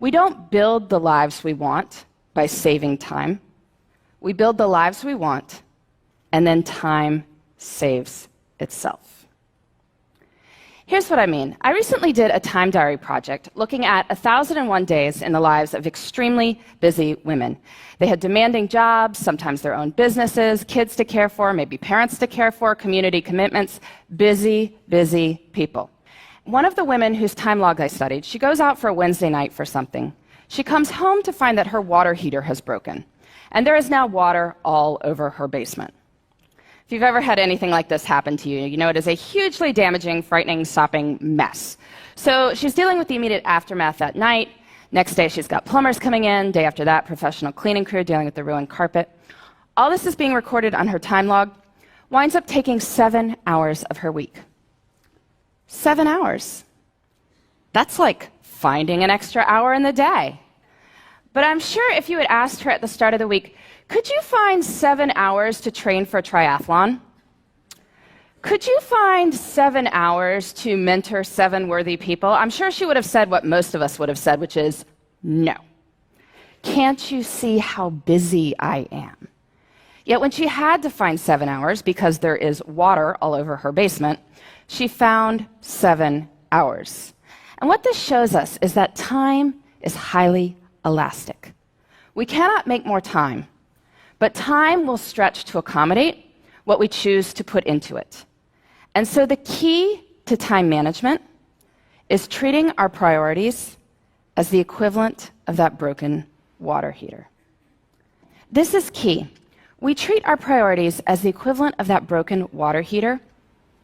We don't build the lives we want by saving time. We build the lives we want, and then time saves itself. Here's what I mean. I recently did a time diary project looking at 1,001 days in the lives of extremely busy women. They had demanding jobs, sometimes their own businesses, kids to care for, maybe parents to care for, community commitments. Busy, busy people. One of the women whose time log I studied, she goes out for a Wednesday night for something. She comes home to find that her water heater has broken, and there is now water all over her basement. If you've ever had anything like this happen to you, you know it is a hugely damaging, frightening, sopping mess. So she's dealing with the immediate aftermath that night. Next day, she's got plumbers coming in. Day after that, professional cleaning crew dealing with the ruined carpet. All this is being recorded on her time log. Winds up taking 7 hours of her week. 7 hours. That's like finding an extra hour in the day. But I'm sure if you had asked her at the start of the week, could you find 7 hours to train for a triathlon? Could you find 7 hours to mentor 7 worthy people? I'm sure she would have said what most of us would have said, which is no. Can't you see how busy I am? Yet when she had to find 7 hours because there is water all over her basement, she found 7 hours. And what this shows us is that time is highly elastic. We cannot make more time, but time will stretch to accommodate what we choose to put into it. And so the key to time management is treating our priorities as the equivalent of that broken water heater. This is key. We treat our priorities as the equivalent of that broken water heater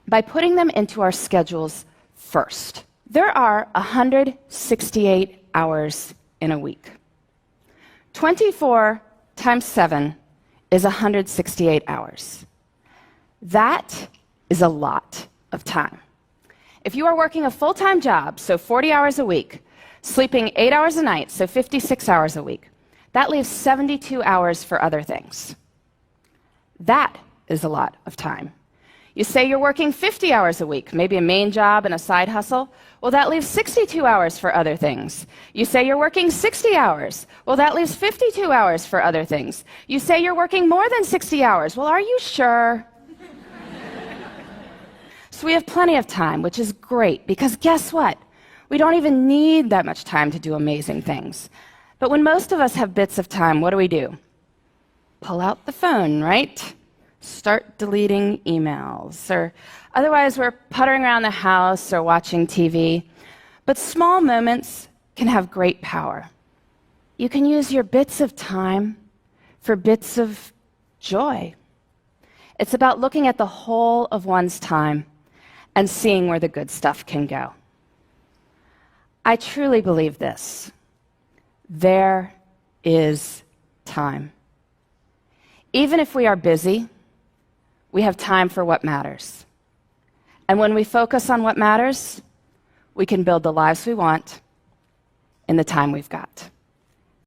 by putting them into our schedules first. There are 168 hours in a week. 24 times 7 is 168 hours. That is a lot of time. If you are working a full-time job, so 40 hours a week, sleeping 8 hours a night, so 56 hours a week, that leaves 72 hours for other things. That is a lot of time. You say you're working 50 hours a week, maybe a main job and a side hustle. Well, that leaves 62 hours for other things. You say you're working 60 hours. Well, that leaves 52 hours for other things. You say you're working more than 60 hours. Well, are you sure? So we have plenty of time, which is great, because guess what? We don't even need that much time to do amazing things. But when most of us have bits of time, what do? Pull out the phone, right? Start deleting emails, or otherwise we're puttering around the house or watching TV. But small moments can have great power. You can use your bits of time for bits of joy. It's about looking at the whole of one's time and seeing where the good stuff can go. I truly believe this. There is time. Even if we are busy, we have time for what matters. And when we focus on what matters, we can build the lives we want in the time we've got.